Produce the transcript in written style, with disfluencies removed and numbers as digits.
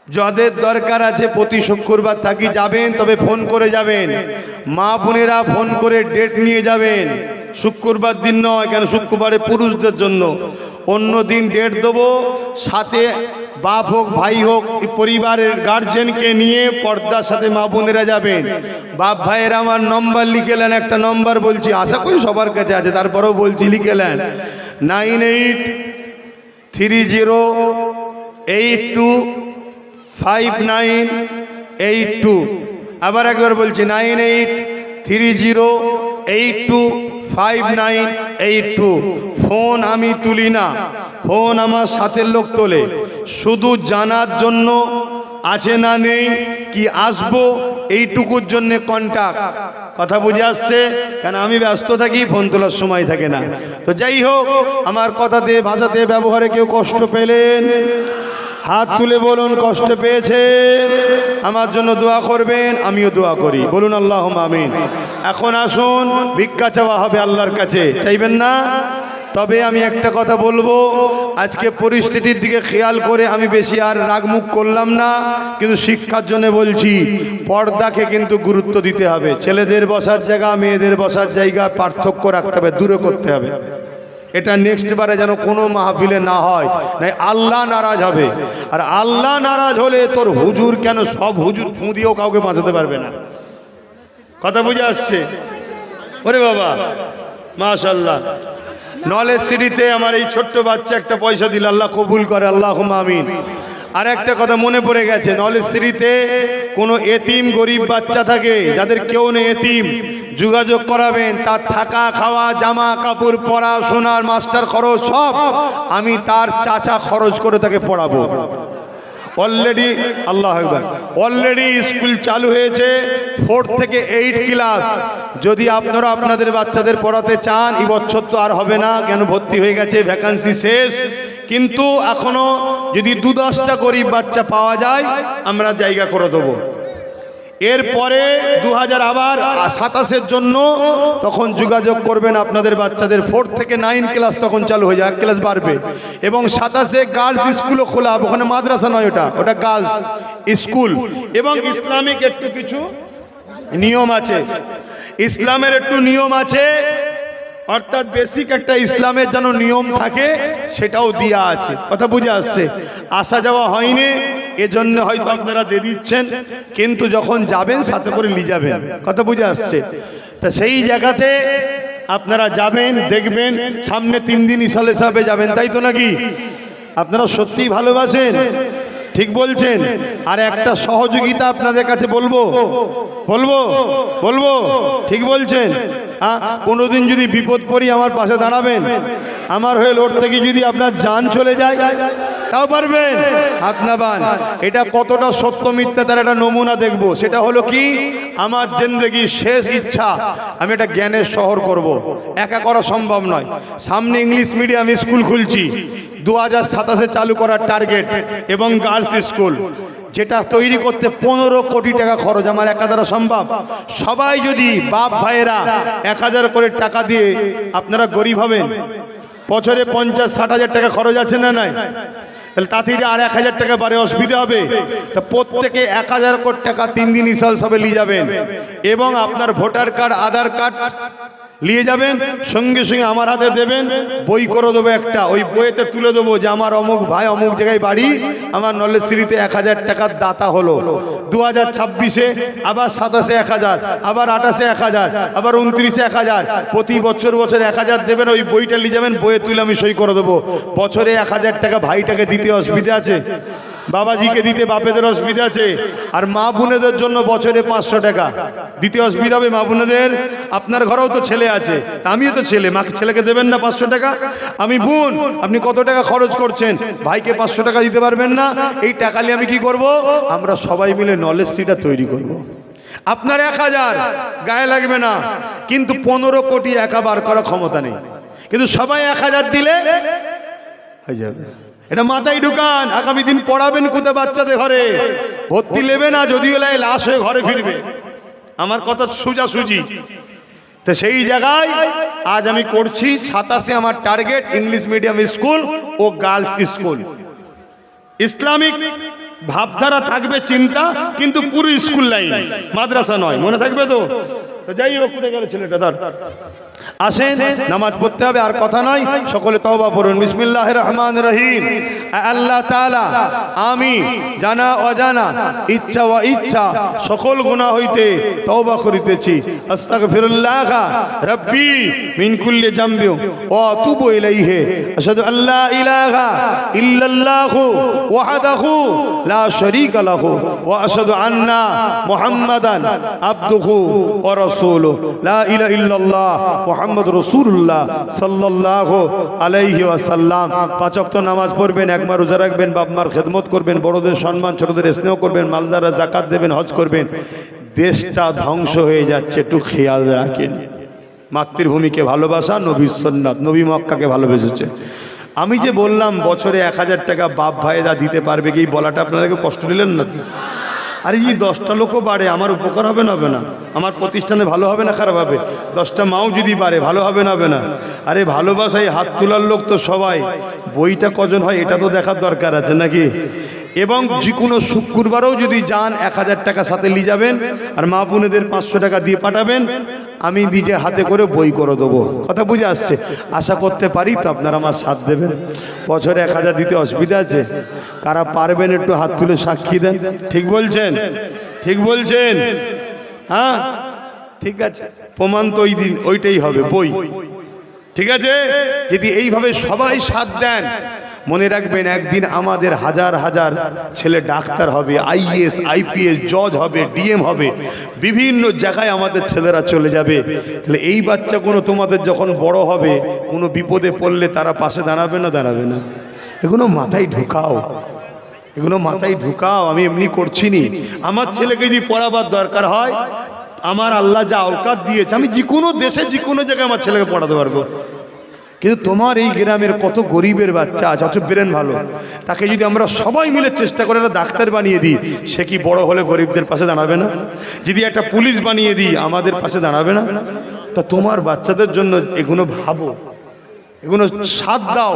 যাদের দরকার আছে প্রতি শুক্রবার থাকি যাবেন, তবে ফোন করে যাবেন। মা বোনেরা ফোন করে ডেট নিয়ে যাবেন, শুক্রবার দিন নয়, কেন শুক্রবারে পুরুষদের জন্য, অন্য দিন ডেট দেবো। সাথে বাপ হোক ভাই হোক পরিবারের গার্জেনকে নিয়ে পর্দার সাথে মা বোনেরা যাবেন। বাপ ভাইয়েরা আমার নম্বর লিখে নেন, একটা নম্বর বলছি, আশা করি সবার কাছে আছে, তারপরেও বলছি, লিখে নেন 9830825982। আবার একবার বলছি 9830825982। ফোন আমি তুলি না, ফোন আমার সাথের লোক তোলে। শুধু জানার জন্য আছে না নেই, কি আসবো, এইটুকুর জন্য কন্টাক্ট। কথা বুঝে আসছে? কেন আমি ব্যস্ত থাকি, ফোন তোলার সময় থাকে না। তো যাই হোক, আমার কথাতে ভাষাতে ব্যবহারে কেউ কষ্ট পেলেন? হাত তুলে বলুন কষ্ট পেয়েছেন। আমার জন্য দোয়া করবেন, আমিও দোয়া করি, বলুন আল্লাহুম্মা আমিন। এখন আসুন, ভিক্ষা চাওয়া হবে আল্লাহর কাছে, চাইবেন না? তবে আমি একটা কথা বলবো, আজকে পরিস্থিতির দিকে খেয়াল করে আমি বেশি আর রাগমুখ করলাম না, কিন্তু শিক্ষার জন্য বলছি, পর্দাকে কিন্তু গুরুত্ব দিতে হবে। ছেলেদের বসার জায়গা, মেয়েদের বসার জায়গা পার্থক্য রাখতে হবে, দূরে করতে হবে। এটা নেক্সট বারে যেন কোনো মাহফিলে না হয়, নাই আল্লাহ নারাজ হবে। আর আল্লাহ নারাজ হলে তোর হুজুর কেন, সব হুজুর ফুঁ দিয়েও কাউকে বাঁচাতে পারবে না। কথা বুঝে আসছে? ওরে বাবা, মাশাআল্লাহ। নলেজ সিটিতে আমার এই ছোট্ট বাচ্চা একটা পয়সা দিল, আল্লাহ কবুল করে, আল্লাহুম্মা আমিন। আর একটা কথা মনে পড়ে গেছে, নলেজ সিটিতে কোনো এতিম গরিব বাচ্চা থাকে, যাদের কেউ নেই এতিম, যোগাযোগ করাবেন। তার থাকা খাওয়া, জামা কাপড়, পড়াশোনার মাস্টার খরচ সব আমি তার চাচা খরচ করে তাকে পড়াবো। অলরেডি আল্লাহ আকবার, অলরেডি স্কুল চালু হয়েছে 4 থেকে 8 ক্লাস। যদি আপনারা আপনাদের বাচ্চাদের পড়াতে চান, এই বছর তো আর হবে না, কেন ভর্তি হয়ে গেছে, ভ্যাকান্সি শেষ। কিন্তু এখনো যদি 2-10টা গরিব বাচ্চা পাওয়া যায়, আমরা জায়গা করে দেবো। এরপরে 2027-এর জন্য তখন যোগাযোগ করবেন আপনাদের বাচ্চাদের। 4 থেকে 9 ক্লাস তখন চালু হয়ে যায়, 1 ক্লাস বাড়বে। এবং 27-এ গার্লস স্কুলও খোলা হবে, ওখানে মাদ্রাসা নয়, ওটা গার্লস স্কুল। এবং ইসলামিক একটু কিছু নিয়ম আছে, ইসলামের একটু নিয়ম আছে, অর্থাৎ বেসিক একটা ইসলামের যেন নিয়ম থাকে, সেটাও দেওয়া আছে। কথা বুঝে আসছে? আসা যাওয়া হয়নি, এজন্য হয়তো আপনারা দিয়ে দিচ্ছেন, কিন্তু যখন যাবেন সাথে করে নিয়ে যাবেন। কথা বুঝে আসছে? তা সেই জায়গাতে আপনারা যাবেন, দেখবেন সামনে 3 দিন ইসালে সাহেবে যাবেন, তাই তো নাকি? আপনারা সত্যিই ভালোবাসেন, ঠিক বলছেন। আর একটা সহযোগিতা আপনাদের কাছে বলবো, ঠিক বলছেন? কোনোদিন যদি বিপদ পড়ি আমার পাশে দাঁড়াবেন। আমার হয়ে লড়তে গিয়ে যদি আপনার জান চলে যায়, তাও পারবেন? হাত নাবান। এটা কতটা সত্য মিথ্যা তার একটা নমুনা দেখব। সেটা হলো কি, আমার জিন্দেগির শেষ ইচ্ছা, আমি একটা জ্ঞানের শহর করব। একা করা সম্ভব নয়। সামনে ইংলিশ মিডিয়াম স্কুল খুলছি, 2027-এ চালু করার টার্গেট, এবং গার্লস স্কুল, যেটা তৈরি করতে 15 কোটি টাকা খরচ। আমার একা দ্বারা সম্ভব? সবাই যদি বাপ ভাইয়েরা 1000 করে টাকা দিয়ে, আপনারা গরিব হবেন, বছরে 50-60 হাজার টাকা খরচ আছে না নাই? তাহলে তাতে আর 1000 টাকা বাড়ে, অসুবিধা হবে? তা প্রত্যেকে 1000 কোটি টাকা 3 দিন ইসাল সবে নিয়ে যাবেন, এবং আপনার ভোটার কার্ড, আধার কার্ড নিয়ে যাবেন, সঙ্গে সঙ্গে আমার হাতে দেবেন, বই করে দেবো একটা। ওই বইয়েতে তুলে দেবো যে আমার অমুক ভাই অমুক জায়গায় বাড়ি, আমার নলেজ সিটিতে 1000 টাকার দাতা হলো। 2026-এ আবার 27-এ 1000, আবার 28-এ 1000, আবার 29-এ 1000, প্রতি বছর 1000 দেবেন। ওই বইটা নিয়ে যাবেন, বইয়ে তুলে আমি সই করে দেবো। বছরে 1000 টাকা ভাইটাকে দিতে অসুবিধা আছে? বাবাজিকে দিতে বাপেদের অসুবিধা আছে? আর মা বোনেদের জন্য বছরে 500 টাকা দিতে অসুবিধা হবে মা বোনেদের? আপনার ঘরেও তো ছেলে আছে, আমিও তো ছেলে, মাকে ছেলেকে দেবেন না 500 টাকা? আমি বোন, আপনি কত টাকা খরচ করছেন, ভাইকে 500 টাকা দিতে পারবেন না? এই টাকা নিয়ে আমি কি করব? আমরা সবাই মিলে নলেজ সিটা তৈরি করব। আপনার 1000 গায়ে লাগবে না, কিন্তু 15 কোটি একা বার করার ক্ষমতা নেই। কিন্তু সবাই 1000 দিলে হয়ে যাবে। এটা মাথায় ঢুকান। আগামী দিন পড়াবেন কোথায় বাচ্চাদের ঘরে? ভর্তি নেবে না, যদিও লাশ হয়ে ঘরে ফিরবে। আমার কথা সোজাসুজি। তো সেই জায়গায় আজ আমি করছি 27-এ আমার টার্গেট ইংলিশ মিডিয়াম স্কুল ও গার্লস স্কুল। ইসলামিক ভাবধারা থাকবে চিন্তা, কিন্তু পুরো স্কুল লাইন, মাদ্রাসা নয়, মনে থাকবে তো? তো যাই হোক, কোথায় গেল ছেলেটা? ধর, আসেন, নামাজ পড়তে হবে, আর কথা নয়। সকলে তওবা পড়ুন। বিসমিল্লাহির রহমানির রহিম। আল্লাহ তাআলা, আমি জানা অজানা, ইচ্ছা ও ইচ্ছা সকল গুনাহ হইতে তওবা করিতেছি। আস্তাগফিরুল্লাহ রাব্বি মিন কুল্লি যামবি ওয়া আতুবু ইলাইহি। আশহাদু আল্লা ইলাহা ইল্লাল্লাহু ওয়াহদাহু লা শারীকা লাহু ওয়া আশহাদু আন্না মুহাম্মাদান আবদুহু ওয়া রাসূলুহু। লা ইলাহা ইল্লাল্লাহ মুহাম্মদ রাসূলুল্লাহ সাল্লাল্লাহু আলাইহি ওয়াসাল্লাম। পাঁচ ওয়াক্ত নামাজ পড়বেন, একবার রোজা রাখবেন, বাপ মার খেদমত করবেন, বড়দের সম্মান, ছোটদের স্নেহ করবেন, মালদাররা যাকাত দেবেন, হজ করবেন। দেশটা ধ্বংস হয়ে যাচ্ছে, একটু খেয়াল রাখেন। মাতৃভূমিকে ভালোবাসা, নবীর সুন্নাত, নবী মক্কাকে ভালোবেসেছে। আমি যে বললাম বছরে 1000 টাকা বাপ ভাইয়েরা দিতে পারবে, কি বলাটা আপনাদেরকে কষ্ট দিলেন না? আরে এই 10টা লোকও বাড়ে, আমার উপকার হবে না? হবে না? আমার প্রতিষ্ঠানে ভালো হবে না খারাপ হবে? 10টা মাও যদি বাড়ে, ভালো হবে না? হবে না? আরে ভালোবাসায় হাত তোলার লোক তো সবাই, বইটা কজন হয় এটা তো দেখার দরকার আছে নাকি? এবং যে কোনো শুক্রবারেও যদি যান 1000 টাকা সাথে নিয়ে যাবেন, আর মা বোনেদের 500 টাকা দিয়ে পাঠাবেন, আমি নিজে হাতে করে বই করে দেবো। কথা বুঝে আসছে? আশা করতে পারি তো আপনারা আমার সাথ দেবেন। বছরে 1000 দিতে অসুবিধা আছে? কারা পারবেন একটু হাত তুলে সাক্ষী দেন। ঠিক বলছেন? ঠিক বলছেন? হ্যাঁ, ঠিক আছে, প্রমাণ তো ওই দিন ওইটাই হবে, বই। ঠিক আছে, যদি এইভাবে সবাই সাথ দেন, মনে রাখবেন একদিন আমাদের হাজার হাজার ছেলে ডাক্তার হবে, আইএএস আইপিএস জজ হবে, ডিএম হবে, বিভিন্ন জায়গায় আমাদের ছেলেরা চলে যাবে। তাহলে এই বাচ্চাগুলো তোমাদের যখন বড় হবে, কোনো বিপদে পড়লে তারা পাশে দাঁড়াবে না? দাঁড়াবে না? এগুলো মাথায় ঢুকাও, এগুলো মাথায় ঢুকাও। আমি এমনি করছি নি, আমার ছেলেকে যদি পড়াবার দরকার হয়, আমার আল্লাহ যা আওকাত দিয়েছে, আমি যে কোনো দেশে যে কোনো জায়গায় আমার ছেলেকে পড়াতে পারবো। কিন্তু তোমার এই গ্রামের কত গরিবের বাচ্চা আছে, অথচ ব্রেন ভালো, তাকে যদি আমরা সবাই মিলে চেষ্টা করে একটা ডাক্তার বানিয়ে দিই, সে কি বড় হলে গরিবদের পাশে দাঁড়াবে না? যদি একটা পুলিশ বানিয়ে দিই, আমাদের পাশে দাঁড়াবে না? তা তোমার বাচ্চাদের জন্য এগুলো ভাবো, এগুলো সাথ দাও।